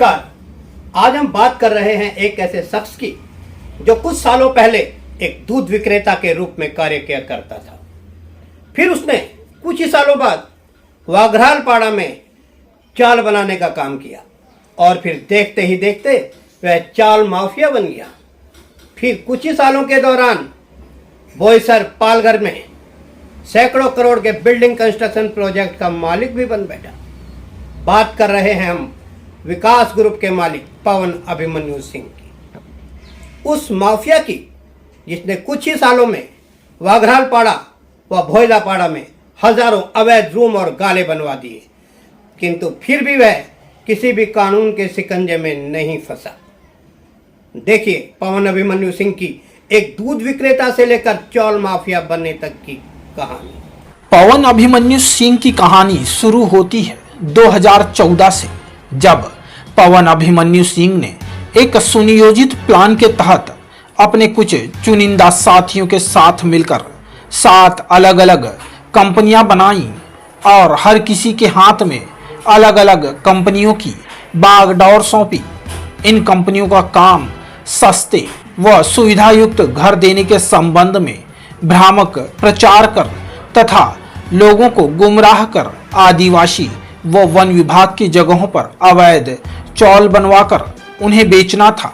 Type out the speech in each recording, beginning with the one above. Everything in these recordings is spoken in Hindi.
नमस्कार। आज हम बात कर रहे हैं एक ऐसे शख्स की जो कुछ सालों पहले एक दूध विक्रेता के रूप में कार्य किया करता था। फिर उसने कुछ ही सालों बाद वाघरालपाड़ा में चाल बनाने का काम किया और फिर देखते ही देखते वह चाल माफिया बन गया। फिर कुछ ही सालों के दौरान बोईसर पालघर में सैकड़ों करोड़ के बिल्डिंग कंस्ट्रक्शन प्रोजेक्ट का मालिक भी बन बैठा। बात कर रहे हैं हम विकास ग्रुप के मालिक पवन अभिमन्यु सिंह की, उस माफिया की जिसने कुछ ही सालों में वाघरालपाड़ा व भोइलापाड़ा में हजारों अवैध रूम और गाले बनवा दिए, किंतु फिर भी वह किसी भी कानून के शिकंजे में नहीं फंसा। देखिए पवन अभिमन्यु सिंह की एक दूध विक्रेता से लेकर चौल माफिया बनने तक की कहानी। पवन अभिमन्यु सिंह की कहानी शुरू होती है 2014 से, जब पवन अभिमन्यु सिंह ने एक सुनियोजित प्लान के तहत अपने कुछ चुनिंदा साथियों के साथ मिलकर 7 अलग अलग कंपनियां बनाई और हर किसी के हाथ में अलग अलग कंपनियों की बागडोर सौंपी। इन कंपनियों का काम सस्ते व सुविधायुक्त घर देने के संबंध में भ्रामक प्रचार कर तथा लोगों को गुमराह कर आदिवासी व वन विभाग की जगहों पर अवैध चौल बनवाकर उन्हें बेचना था।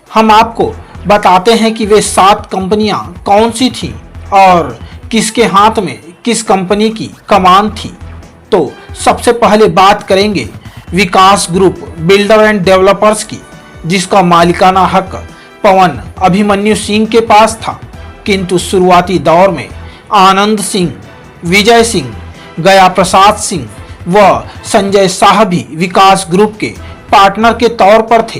हम आपको बताते हैं कि वे 7 कंपनियां कौन सी थीं और किसके हाथ में किस कंपनी की कमान थी। तो सबसे पहले बात करेंगे विकास ग्रुप बिल्डर एंड डेवलपर्स की, जिसका मालिकाना हक पवन अभिमन्यु सिंह के पास था, किंतु शुरुआती दौर में आनंद सिंह, विजय सिंह, गया प्रसाद सिंह व संजय शाह भी विकास ग्रुप के पार्टनर के तौर पर थे।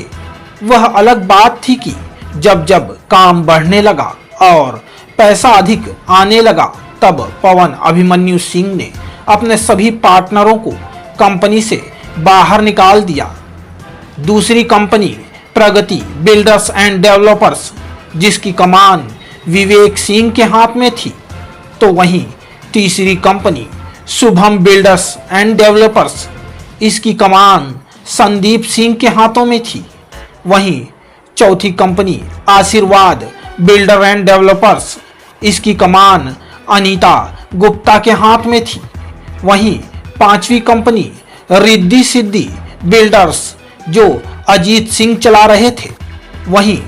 वह अलग बात थी कि जब जब काम बढ़ने लगा और पैसा अधिक आने लगा, तब पवन अभिमन्यु सिंह ने अपने सभी पार्टनरों को कंपनी से बाहर निकाल दिया। दूसरी company Pragati builders and developers, जिसकी कमान विवेक सिंह के हाथ में थी, तो वहीं तीसरी company Shubham builders and developers, इसकी कमान संदीप सिंह के हाथों में थी। वहीं चौथी कंपनी आशीर्वाद बिल्डर एंड डेवलपर्स, इसकी कमान अनीता गुप्ता के हाथ में थी। वहीं पांचवी कंपनी रिद्धि सिद्धि बिल्डर्स, जो अजीत सिंह चला रहे थे। वहीं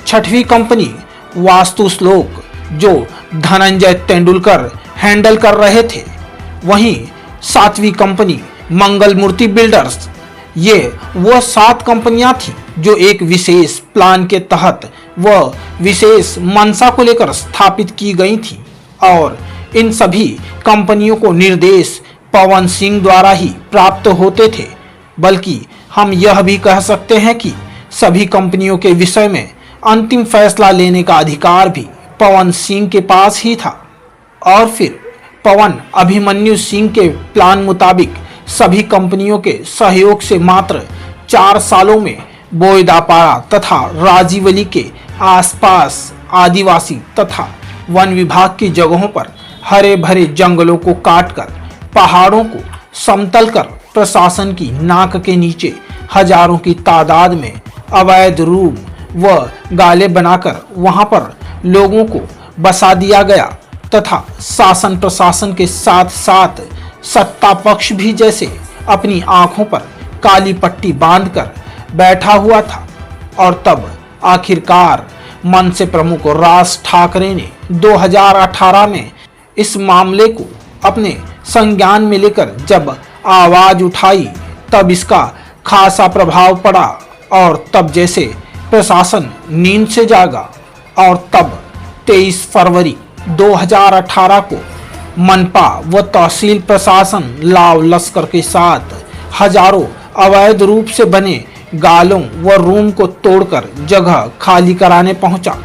छठवीं कंपनी वास्तु श्लोक, जो धनंजय तेंदुलकर हैंडल कर रहे थे। वहीं 7वीं कंपनी मंगल मूर्ति बिल्डर्स। ये वो 7 कंपनियां थीं जो एक विशेष प्लान के तहत व विशेष मंशा को लेकर स्थापित की गई थी और इन सभी कंपनियों को निर्देश पवन सिंह द्वारा ही प्राप्त होते थे। बल्कि हम यह भी कह सकते हैं कि सभी कंपनियों के विषय में अंतिम फैसला लेने का अधिकार भी पवन सिंह के पास ही था। और फिर पवन अभिमन्यु सिंह के प्लान मुताबिक सभी कंपनियों के सहयोग से मात्र 4 सालों में बोईदापाड़ा तथा राजीवली के आसपास आदिवासी तथा वन विभाग की जगहों पर हरे भरे जंगलों को काटकर पहाड़ों को समतल कर प्रशासन की नाक के नीचे हजारों की तादाद में अवैध रूम व गाले बनाकर वहां पर लोगों को बसा दिया गया तथा शासन प्रशासन के साथ साथ सत्ता पक्ष भी जैसे अपनी आंखों पर काली पट्टी बांधकर बैठा हुआ था। और तब आखिरकार मनसे प्रमुख राज ठाकरे ने 2018 में इस मामले को अपने संज्ञान में लेकर जब आवाज उठाई, तब इसका खासा प्रभाव पड़ा और तब जैसे प्रशासन नींद से जागा। और तब 23 फरवरी 2018 को मनपा व तहसील प्रशासन लाव लश्कर के साथ हजारों अवैध रूप से बने गालों व रूम को तोड़कर जगह खाली कराने पहुंचा,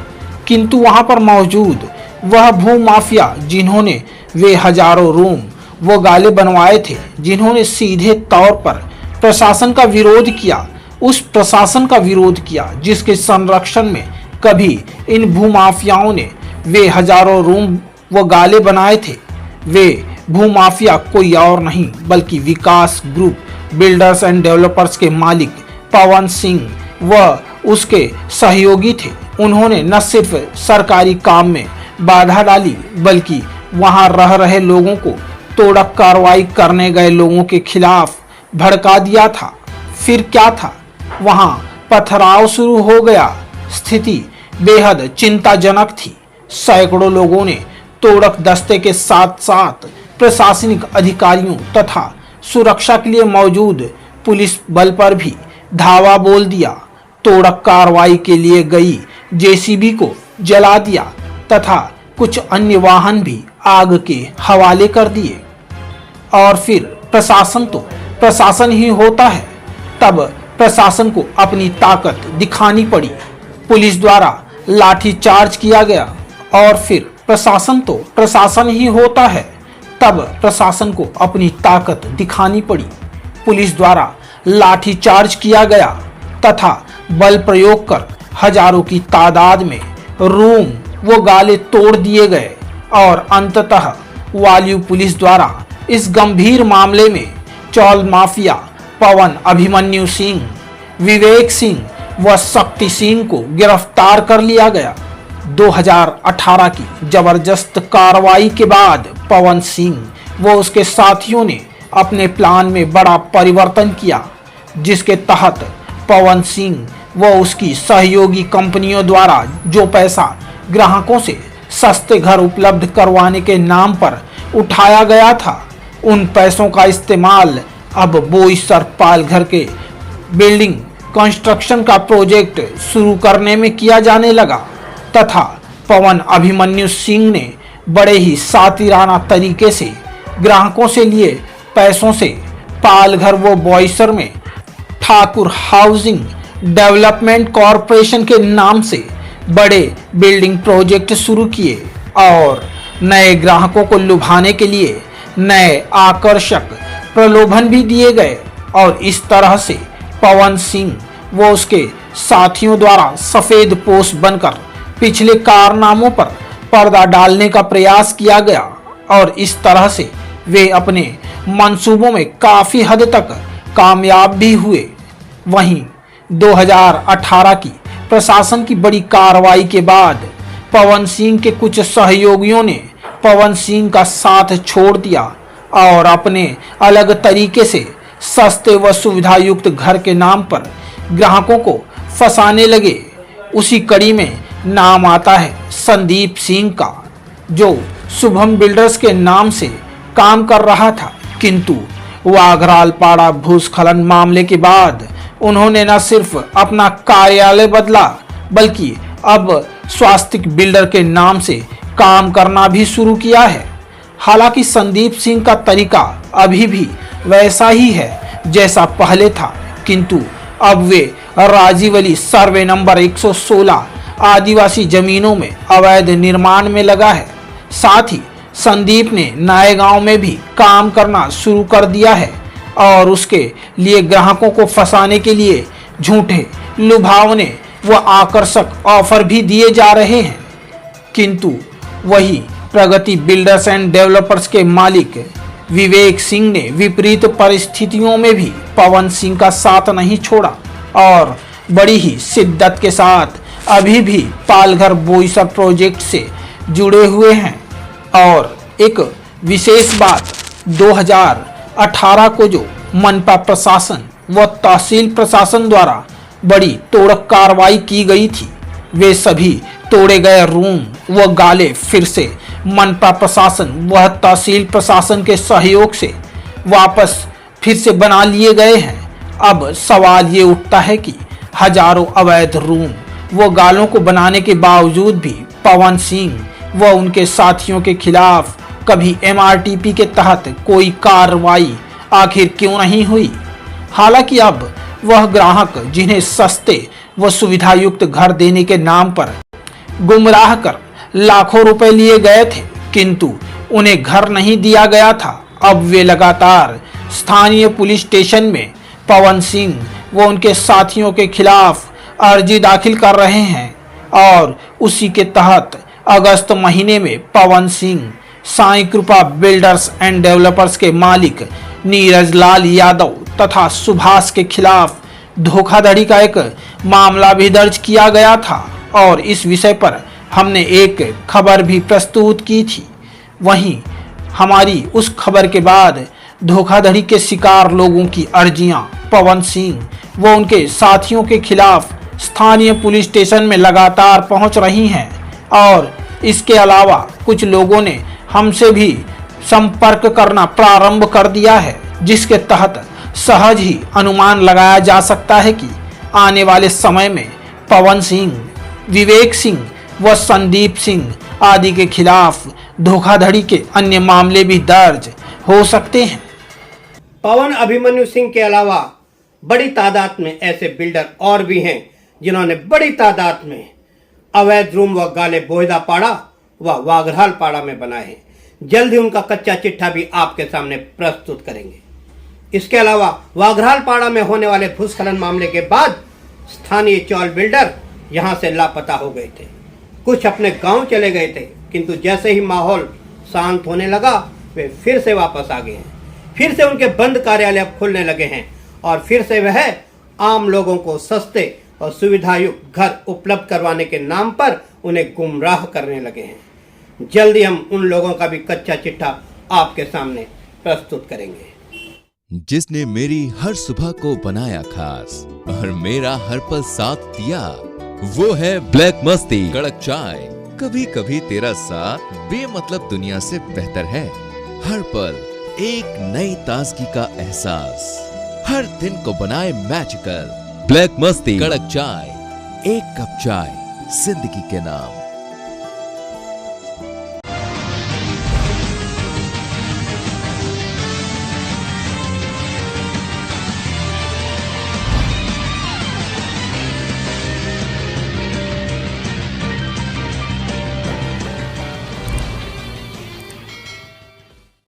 किंतु वहां पर मौजूद वह भू माफिया जिन्होंने वे हजारों रूम वो गाले बनवाए थे, जिन्होंने सीधे तौर पर प्रशासन का विरोध किया, उस प्रशासन का विरोध किया जिसके संरक्षण में कभी इन भूमाफियाओं ने वे हजारों रूम व गाले बनाए थे। वे भूमाफिया कोई और नहीं बल्कि विकास ग्रुप बिल्डर्स एंड डेवलपर्स के मालिक पवन सिंह व उसके सहयोगी थे, उन्होंने न सिर्फ सरकारी काम में बाधा डाली बल्कि वहां रह रहे लोगों को तोड़क कार्रवाई करने गए लोगों के खिलाफ भड़का दिया था। फिर क्या था, वहां पथराव शुरू हो गया। स्थिति बेहद चिंताजनक थी। सैकड़ों लोगों ने तोड़क दस्ते के साथ साथ प्रशासनिक अधिकारियों तथा सुरक्षा के लिए मौजूद पुलिस बल पर भी धावा बोल दिया। तोड़क कार्रवाई के लिए गई जेसीबी को जला दिया तथा कुछ अन्य वाहन भी आग के हवाले कर दिए। और फिर प्रशासन तो प्रशासन ही होता है, तब प्रशासन को अपनी ताकत दिखानी पड़ी। पुलिस द्वारा लाठी चार्ज किया गया। और फिर प्रशासन तो प्रशासन ही होता है, तब प्रशासन को अपनी ताकत दिखानी पड़ी। पुलिस द्वारा लाठी चार्ज किया गया तथा बल प्रयोग कर हजारों की तादाद में रूम व गाले तोड़ दिए गए। और अंततः वायु पुलिस द्वारा इस गंभीर मामले में चौल माफिया पवन अभिमन्यु सिंह, विवेक सिंह व शक्ति सिंह को गिरफ्तार कर लिया गया। 2018 की जबरदस्त कार्रवाई के बाद पवन सिंह व उसके साथियों ने अपने प्लान में बड़ा परिवर्तन किया, जिसके तहत पवन सिंह व उसकी सहयोगी कंपनियों द्वारा जो पैसा ग्राहकों से सस्ते घर उपलब्ध करवाने के नाम पर उठाया गया था, उन पैसों का इस्तेमाल अब बोईसर पालघर के बिल्डिंग कंस्ट्रक्शन का प्रोजेक्ट शुरू करने में किया जाने लगा तथा पवन अभिमन्यु सिंह ने बड़े ही सातिराना तरीके से ग्राहकों से लिए पैसों से पालघर व बोईसर में ठाकुर हाउसिंग डेवलपमेंट कॉरपोरेशन के नाम से बड़े बिल्डिंग प्रोजेक्ट शुरू किए और नए ग्राहकों को लुभाने के लिए नए आकर्षक प्रलोभन भी दिए गए। और इस तरह से पवन सिंह व उसके साथियों द्वारा सफेद पोश बनकर पिछले कारनामों पर पर्दा डालने का प्रयास किया गया और इस तरह से वे अपने मंसूबों में काफी हद तक कामयाब भी हुए। वहीं 2018 की प्रशासन की बड़ी कार्रवाई के बाद पवन सिंह के कुछ सहयोगियों ने पवन सिंह का साथ छोड़ दिया और अपने अलग तरीके से सस्ते व सुविधा युक्त घर के नाम पर ग्राहकों को फंसाने लगे। उसी कड़ी में नाम आता है संदीप सिंह का, जो शुभम बिल्डर्स के नाम से काम कर रहा था, किंतु वाघरालपाड़ा भूस्खलन मामले के बाद उन्होंने न सिर्फ अपना कार्यालय बदला बल्कि अब स्वास्तिक बिल्डर के नाम से काम करना भी शुरू किया है। हालांकि संदीप सिंह का तरीका अभी भी वैसा ही है जैसा पहले था, किंतु अब वे राजीवली सर्वे नंबर 116 आदिवासी जमीनों में अवैध निर्माण में लगा है। साथ ही संदीप ने नए गांव में भी काम करना शुरू कर दिया है और उसके लिए ग्राहकों को फंसाने के लिए झूठे, लुभावने व आकर्षक ऑफर भी दिए जा रहे हैं। किंतु वही प्रगति बिल्डर्स एंड डेवलपर्स के मालिक विवेक सिंह ने विपरीत परिस्थितियों में भी पवन सिंह का साथ नहीं छोड़ा और बड़ी ही शिद्दत के साथ अभी भी पालघर बोईसर प्रोजेक्ट से जुड़े हुए हैं। और एक विशेष बात, 2018 को जो मनपा प्रशासन व तहसील प्रशासन द्वारा बड़ी तोड़क कार्रवाई की गई थी, वे सभी तोड़े गए रूम व गाले फिर से मनपा प्रशासन व तहसील प्रशासन के सहयोग से वापस फिर से बना लिए गए हैं। अब सवाल ये उठता है कि हजारों अवैध रूम व गालों को बनाने के बावजूद भी पवन सिंह व उनके साथियों के खिलाफ कभी MRTP के तहत कोई कार्रवाई आखिर क्यों नहीं हुई। हालांकि अब वह ग्राहक जिन्हें सस्ते व सुविधा युक्त घर देने के नाम पर गुमराह कर लाखों रुपए लिए गए थे, किंतु उन्हें घर नहीं दिया गया था, अब वे लगातार स्थानीय पुलिस स्टेशन में पवन सिंह व उनके साथियों के खिलाफ अर्जी दाखिल कर रहे हैं। और उसी के तहत अगस्त महीने में पवन सिंह साईं कृपा बिल्डर्स एंड डेवलपर्स के मालिक नीरज लाल यादव तथा सुभाष के खिलाफ धोखाधड़ी का एक मामला भी दर्ज किया गया था और इस विषय पर हमने एक खबर भी प्रस्तुत की थी। वहीं हमारी उस खबर के बाद धोखाधड़ी के शिकार लोगों की अर्जियां पवन सिंह व उनके साथियों के खिलाफ स्थानीय पुलिस स्टेशन में लगातार पहुंच रही हैं और इसके अलावा कुछ लोगों ने हमसे भी संपर्क करना प्रारंभ कर दिया है, जिसके तहत सहज ही अनुमान लगाया जा सकता है कि आने वाले समय में पवन सिंह, विवेक सिंह व संदीप सिंह आदि के खिलाफ धोखाधड़ी के अन्य मामले भी दर्ज हो सकते हैं। पवन अभिमन्यु सिंह के अलावा बड़ी तादाद में ऐसे बिल्डर और भी हैं जिन्होंने बड़ी तादाद में अवैध रूम व गाले बोहिदा पाड़ा व वाघराल पाड़ा में बनाए हैं। जल्द ही उनका कच्चा चिट्ठा भी आपके सामने प्रस्तुत करेंगे। इसके अलावा वाघराल पाड़ा में होने वाले भूस्खलन मामले के बाद स्थानीय चौल बिल्डर यहां से लापता हो गए थे। कुछ अपने गांव चले गए थे, किंतु जैसे ही माहौल शांत होने लगा वे फिर से वापस आ गए हैं। फिर से उनके बंद कार्यालय अब खुलने लगे हैं और फिर से वह आम लोगों को सस्ते और सुविधायुक्त घर उपलब्ध करवाने के नाम पर उन्हें गुमराह करने लगे हैं। जल्दी हम उन लोगों का भी कच्चा चिट्ठा आपके सामने प्रस्तुत करेंगे। जिसने मेरी हर सुबह को बनाया खास और मेरा हर पल साथ दिया, वो है ब्लैक मस्ती कड़क चाय। कभी कभी तेरा साथ बेमतलब दुनिया से बेहतर है। हर पल एक नई ताजगी का एहसास, हर दिन को बनाए मैजिकल। ब्लैक मस्ती कड़क चाय, एक कप चाय जिंदगी के नाम।